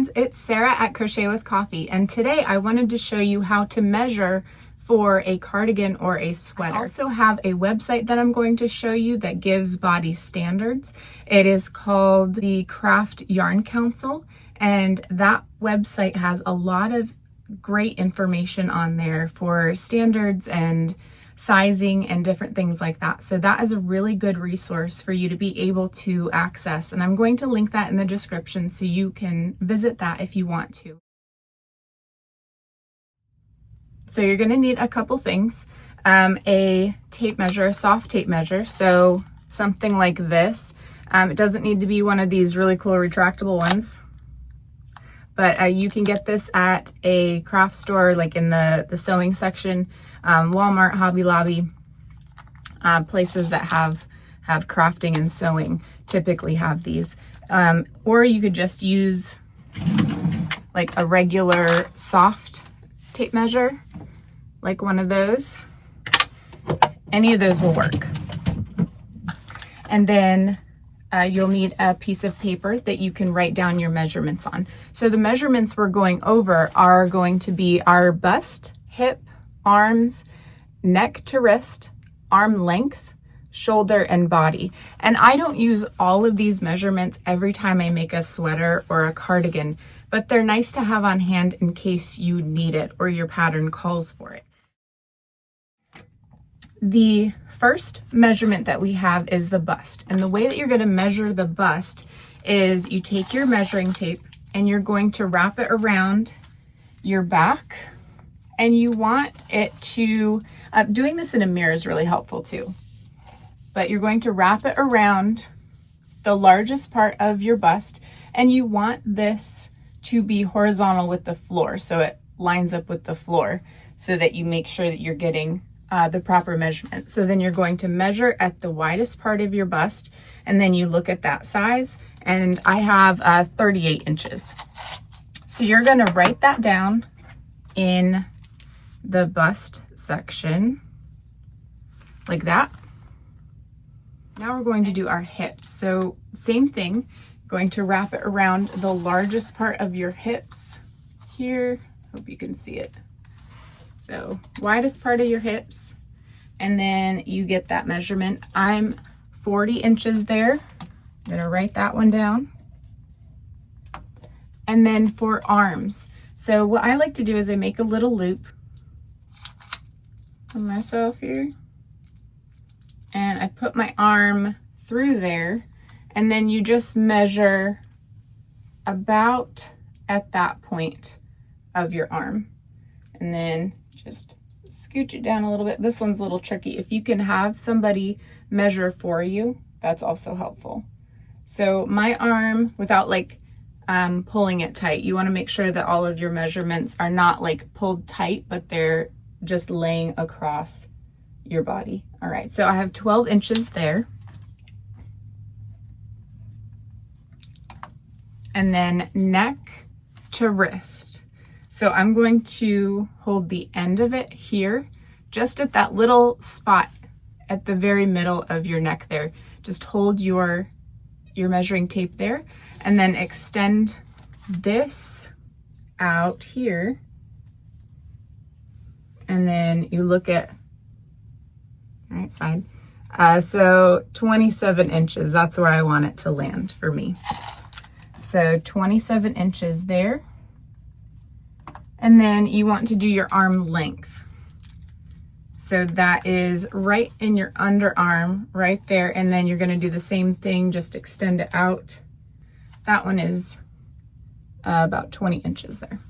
friends, it's Sarah at Crochet.With.Coffee, and today I wanted to show you how to measure for a cardigan or a sweater. I also have a website that I'm going to show you that gives body standards. It is called the Craft Yarn Council, and that website has a lot of great information on there for standards and sizing and different things like that. So that is a really good resource for you to be able to access, and I'm going to link that in the description so you can visit that if you want to. So you're going to need a couple things. A tape measure, a soft tape measure, so something like this. It doesn't need to be one of these really cool retractable ones, but you can get this at a craft store, like in the sewing section, Walmart, Hobby Lobby, places that have crafting and sewing typically have these. Or you could just use like a regular soft tape measure, like one of those. Any of those will work. And then you'll need a piece of paper that you can write down your measurements on. So the measurements we're going over are going to be our bust, hip, arms, neck to wrist, arm length, shoulder, and body. And I don't use all of these measurements every time I make a sweater or a cardigan, but they're nice to have on hand in case you need it or your pattern calls for it. The first measurement that we have is the bust. And the way that you're going to measure the bust is you take your measuring tape and you're going to wrap it around your back. And you want it to, doing this in a mirror is really helpful too. But you're going to wrap it around the largest part of your bust, and you want this to be horizontal with the floor, so it lines up with the floor, so that you make sure that you're getting the proper measurement. So then you're going to measure at the widest part of your bust, and then you look at that size, and I have 38 inches. So you're going to write that down in the bust section like that. Now we're going to do our hips. So same thing, going to wrap it around the largest part of your hips here. Hope you can see it. So widest part of your hips, and then you get that measurement. I'm 40 inches there. I'm gonna write that one down. And then for arms, so what I like to do is I make a little loop on myself here, and I put my arm through there, and then you just measure about at that point of your arm, and then just scooch it down a little bit. This one's a little tricky. If you can have somebody measure for you, that's also helpful. So my arm, without like pulling it tight, you want to make sure that all of your measurements are not like pulled tight, but they're just laying across your body. All right, so I have 12 inches there. And then neck to wrist. So I'm going to hold the end of it here, just at that little spot at the very middle of your neck there. Just hold your measuring tape there, and then extend this out here. And then you look at, all right, fine. So 27 inches, that's where I want it to land for me. So 27 inches there. And then you want to do your arm length. So that is right in your underarm, right there. And then you're gonna do the same thing, just extend it out. That one is about 20 inches there.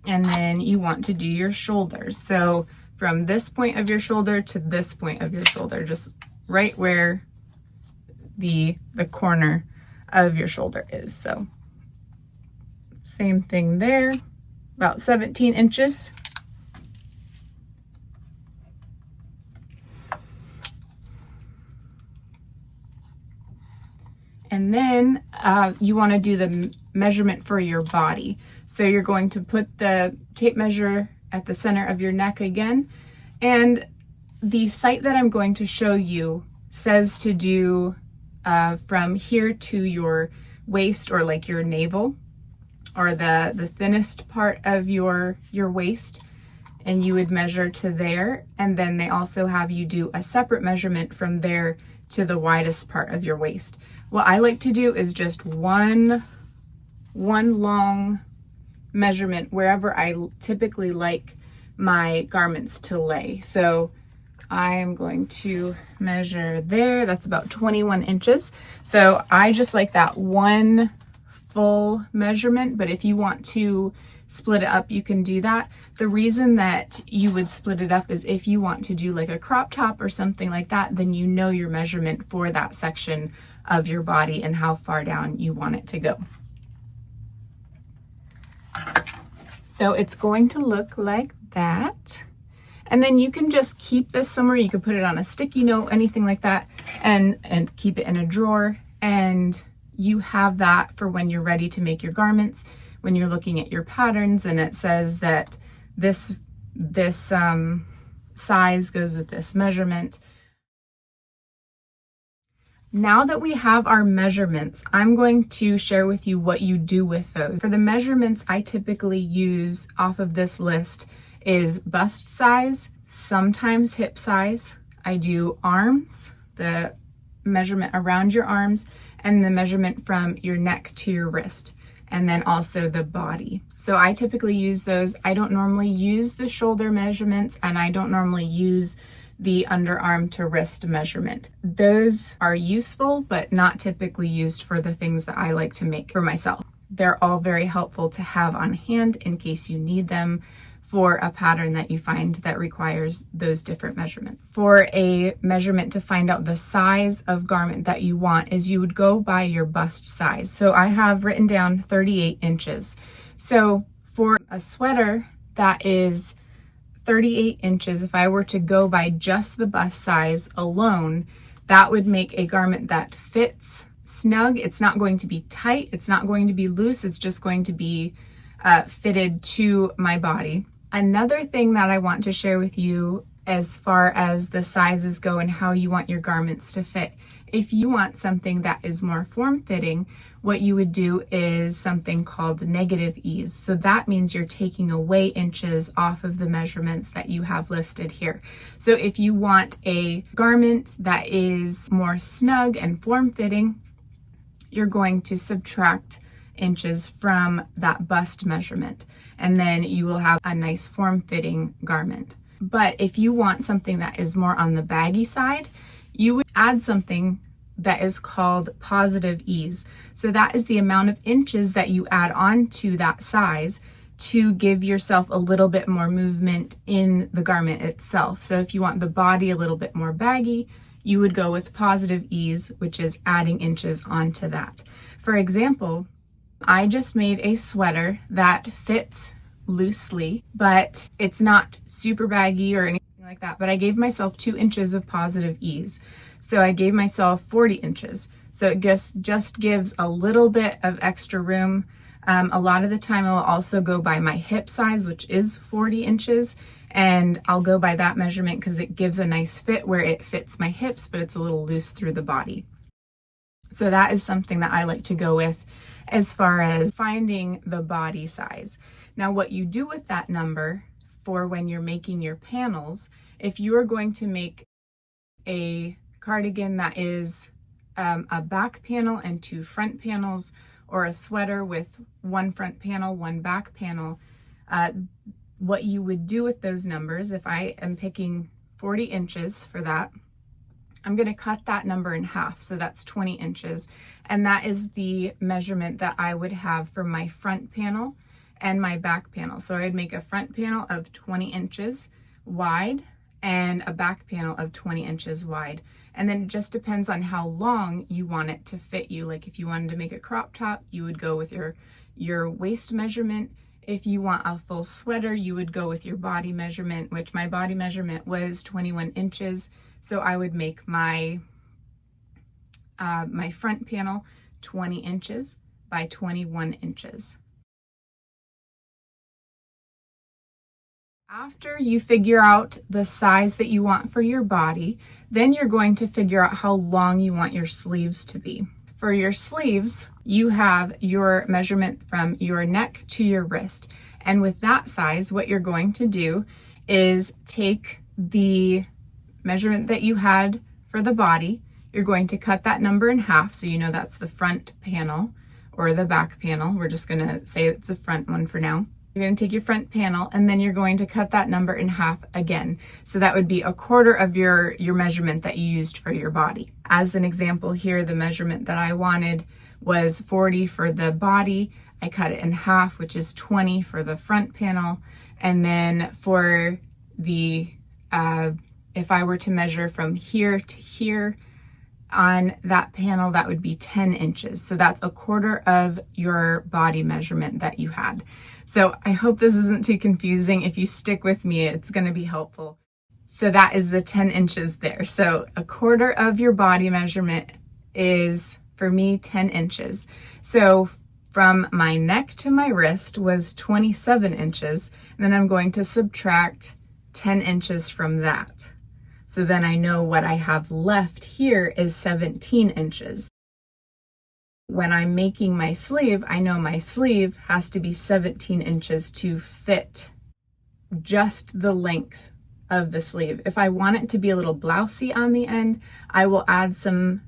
And then you want to do your shoulders. So from this point of your shoulder to this point of your shoulder, just right where the corner of your shoulder is. So same thing there, about 17 inches. And then you want to do the measurement for your body. So you're going to put the tape measure at the center of your neck again. And the site that I'm going to show you says to do from here to your waist, or like your navel, or the thinnest part of your waist, and you would measure to there. And then they also have you do a separate measurement from there to the widest part of your waist. What I like to do is just one long measurement wherever I typically like my garments to lay. So I am going to measure there. That's about 21 inches. So I just like that one full measurement, but if you want to split it up, you can do that. The reason that you would split it up is if you want to do like a crop top or something like that, then you know your measurement for that section of your body and how far down you want it to go. So it's going to look like that. And then you can just keep this somewhere. You can put it on a sticky note, anything like that, and keep it in a drawer. And you have that for when you're ready to make your garments, when you're looking at your patterns and it says that this size goes with this measurement. Now that we have our measurements, I'm going to share with you what you do with those. For the measurements I typically use off of this list is bust size, sometimes hip size. I do arms, the measurement around your arms, and the measurement from your neck to your wrist, and then also the body. So I typically use those. I don't normally use the shoulder measurements, and I don't normally use the underarm to wrist measurement. Those are useful, but not typically used for the things that I like to make for myself. They're all very helpful to have on hand in case you need them for a pattern that you find that requires those different measurements. For a measurement to find out the size of garment that you want is you would go by your bust size. So I have written down 38 inches. So for a sweater that is 38 inches, if I were to go by just the bust size alone, that would make a garment that fits snug. It's not going to be tight. It's not going to be loose. It's just going to be fitted to my body. Another thing that I want to share with you as far as the sizes go and how you want your garments to fit. If you want something that is more form-fitting, what you would do is something called negative ease. So that means you're taking away inches off of the measurements that you have listed here. So if you want a garment that is more snug and form-fitting, you're going to subtract inches from that bust measurement, and then you will have a nice form-fitting garment. But if you want something that is more on the baggy side, you would add something that is called positive ease. So that is the amount of inches that you add on to that size to give yourself a little bit more movement in the garment itself. So if you want the body a little bit more baggy, you would go with positive ease, which is adding inches onto that. For example, I just made a sweater that fits loosely, but it's not super baggy or anything like that, but I gave myself 2 inches of positive ease. So I gave myself 40 inches. So it just gives a little bit of extra room. A lot of the time I'll also go by my hip size, which is 40 inches. And I'll go by that measurement because it gives a nice fit where it fits my hips, but it's a little loose through the body. So that is something that I like to go with as far as finding the body size. Now, what you do with that number for when you're making your panels, if you are going to make a cardigan that is a back panel and 2 front panels, or a sweater with 1 front panel, 1 back panel, what you would do with those numbers, if I am picking 40 inches for that, I'm going to cut that number in half. So that's 20 inches. And that is the measurement that I would have for my front panel and my back panel. So I'd make a front panel of 20 inches wide and a back panel of 20 inches wide. And then it just depends on how long you want it to fit you. Like if you wanted to make a crop top, you would go with your waist measurement. If you want a full sweater, you would go with your body measurement, which my body measurement was 21 inches. So I would make my my front panel 20 inches by 21 inches. After you figure out the size that you want for your body, then you're going to figure out how long you want your sleeves to be. For your sleeves, you have your measurement from your neck to your wrist. And with that size, what you're going to do is take the measurement that you had for the body, you're going to cut that number in half, so you know that's the front panel or the back panel. We're just gonna say it's the front one for now. You're going to take your front panel and then you're going to cut that number in half again. So that would be a quarter of your measurement that you used for your body. As an example here, the measurement that I wanted was 40 for the body. I cut it in half, which is 20 for the front panel. And then for the, if I were to measure from here to here, on that panel, that would be 10 inches. So that's a quarter of your body measurement that you had. So I hope this isn't too confusing. If you stick with me, it's going to be helpful. So that is the 10 inches there. So a quarter of your body measurement is, for me, 10 inches. So from my neck to my wrist was 27 inches. And then I'm going to subtract 10 inches from that. So then I know what I have left here is 17 inches. When I'm making my sleeve, I know my sleeve has to be 17 inches to fit just the length of the sleeve. If I want it to be a little blousey on the end, I will add some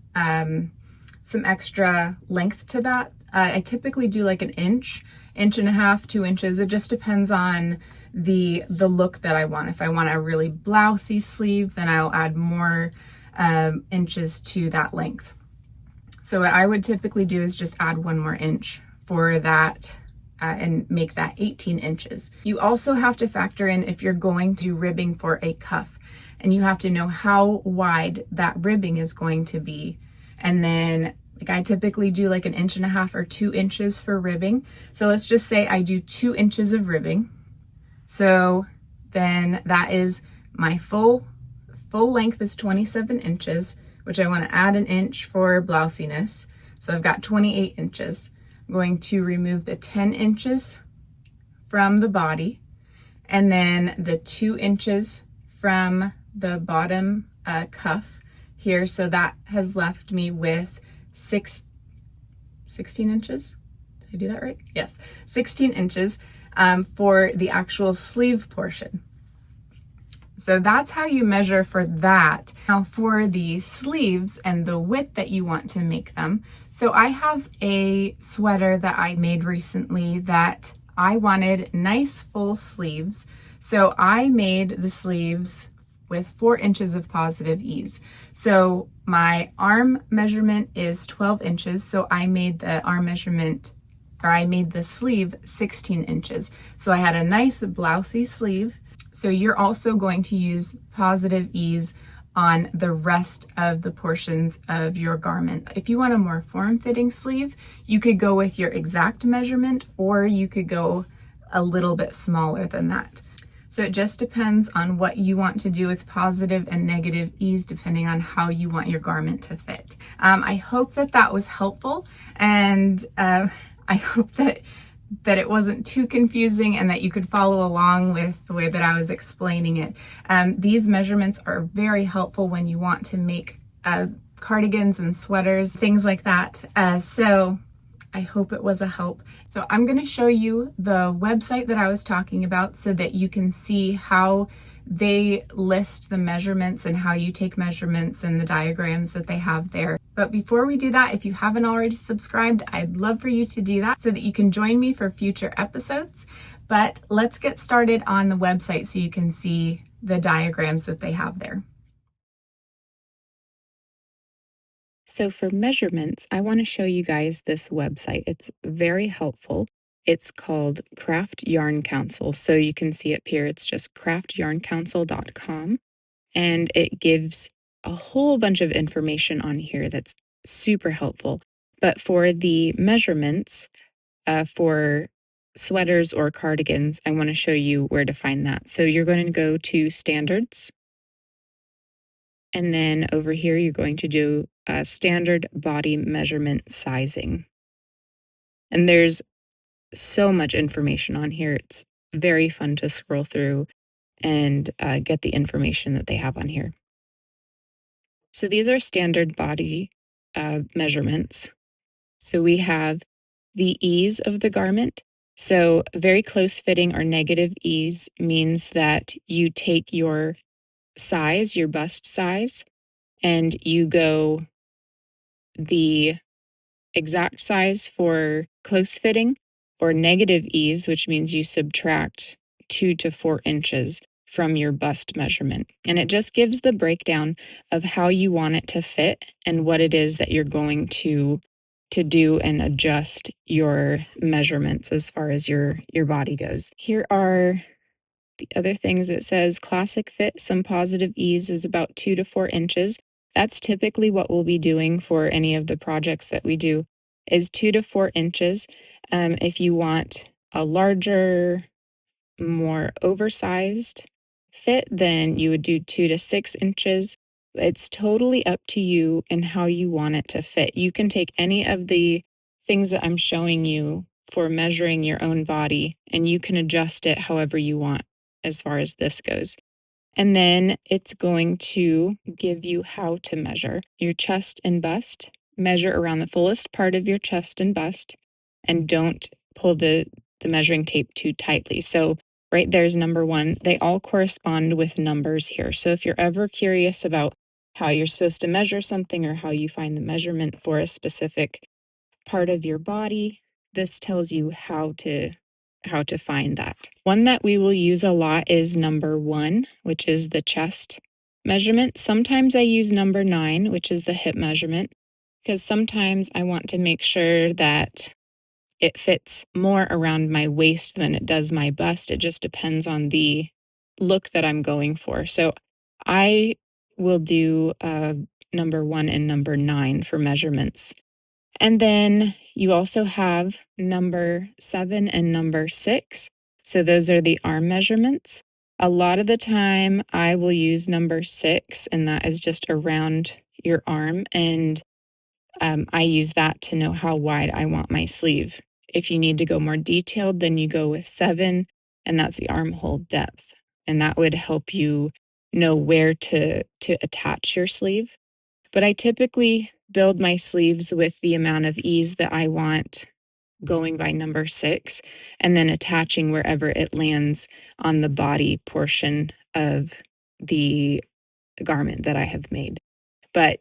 extra length to that. I typically do like an inch and a half, 2 inches. It just depends on the look that I want. If I want a really blousey sleeve, then I'll add more inches to that length. So what I would typically do is just add 1 more inch for that and make that 18 inches. You also have to factor in if you're going to do ribbing for a cuff, and you have to know how wide that ribbing is going to be. And then like I typically do like an inch and a half or 2 inches for ribbing. So let's just say I do 2 inches of ribbing. So then that is my full length is 27 inches, which I want to add an inch for blousiness. So I've got 28 inches. I'm going to remove the 10 inches from the body and then the 2 inches from the bottom cuff here. So that has left me with 16 inches. Did I do that right? Yes, 16 inches. For the actual sleeve portion. So that's how you measure for that. Now for the sleeves and the width that you want to make them. So I have a sweater that I made recently that I wanted nice full sleeves. So I made the sleeves with 4 inches of positive ease. So my arm measurement is 12 inches. So I made the arm measurement, or I made the sleeve 16 inches. So I had a nice blousey sleeve. So you're also going to use positive ease on the rest of the portions of your garment. If you want a more form-fitting sleeve, you could go with your exact measurement, or you could go a little bit smaller than that. So it just depends on what you want to do with positive and negative ease, depending on how you want your garment to fit. I hope that that was helpful, and I hope that it wasn't too confusing and that you could follow along with the way that I was explaining it. These measurements are very helpful when you want to make cardigans and sweaters, things like that. So I hope it was a help. So I'm going to show you the website that I was talking about so that you can see how they list the measurements and how you take measurements and the diagrams that they have there. But before we do that, if you haven't already subscribed, I'd love for you to do that so that you can join me for future episodes. But let's get started on the website so you can see the diagrams that they have there. So for measurements, I want to show you guys this website. It's very helpful. It's called Craft Yarn Council. So you can see up here, it's just craftyarncouncil.com. And it gives a whole bunch of information on here that's super helpful. But for the measurements for sweaters or cardigans, I want to show you where to find that. So you're going to go to standards. And then over here, you're going to do standard body measurement sizing. And there's so much information on here. It's very fun to scroll through. and get the information that they have on here. So these are standard body measurements. So we have the ease of the garment. So very close fitting or negative ease means that you take your size, your bust size, and you go the exact size for close fitting, or negative ease, which means you subtract 2 to 4 inches from your bust measurement. And it just gives the breakdown of how you want it to fit and what it is that you're going to do and adjust your measurements as far as your body goes. Here are the other things. It says classic fit, some positive ease is about 2 to 4 inches. That's typically what we'll be doing for any of the projects that we do, is 2 to 4 inches. If you want a larger, more oversized fit, then you would do 2 to 6 inches. It's totally up to you and how you want it to fit. You can take any of the things that I'm showing you for measuring your own body, and you can adjust it however you want as far as this goes. And then it's going to give you how to measure your chest and bust. Measure around the fullest part of your chest and bust, and don't pull the measuring tape too tightly. So right there's number 1. They all correspond with numbers here. So if you're ever curious about how you're supposed to measure something or how you find the measurement for a specific part of your body, this tells you how to find that. One that we will use a lot is number 1, which is the chest measurement. Sometimes I use number 9, which is the hip measurement, because sometimes I want to make sure that it fits more around my waist than it does my bust. It just depends on the look that I'm going for. So I will do number 1 and number 9 for measurements. And then you also have number 7 and number 6. So those are the arm measurements. A lot of the time I will use number 6, and that is just around your arm. And I use that to know how wide I want my sleeve. If you need to go more detailed, then you go with 7, and that's the armhole depth. And that would help you know where to attach your sleeve. But I typically build my sleeves with the amount of ease that I want, going by number 6, and then attaching wherever it lands on the body portion of the garment that I have made. But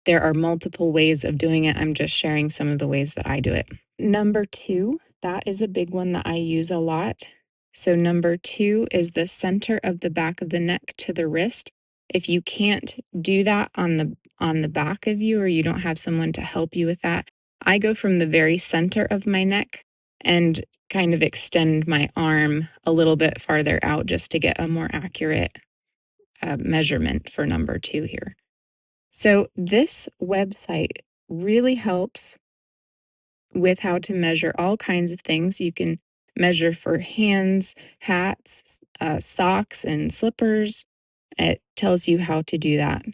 there are multiple ways of doing it. I'm just sharing some of the ways that I do it. Number 2, that is a big one that I use a lot. So number 2 is the center of the back of the neck to the wrist. If you can't do that on the back of you, or you don't have someone to help you with that, I go from the very center of my neck and kind of extend my arm a little bit farther out just to get a more accurate measurement for number 2 here. So this website really helps with how to measure all kinds of things. You can measure for hands, hats, socks, and slippers. It tells you how to do that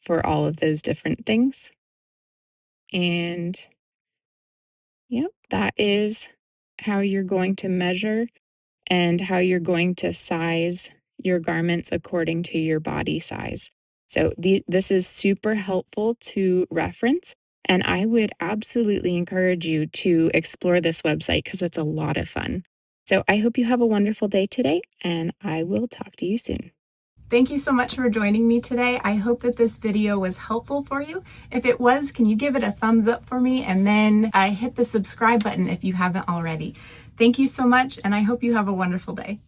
for all of those different things. And yep, that is how you're going to measure and how you're going to size your garments according to your body size. So this is super helpful to reference, and I would absolutely encourage you to explore this website because it's a lot of fun. So I hope you have a wonderful day today, and I will talk to you soon. Thank you so much for joining me today. I hope that this video was helpful for you. If it was, can you give it a thumbs up for me, and then hit the subscribe button if you haven't already. Thank you so much, and I hope you have a wonderful day.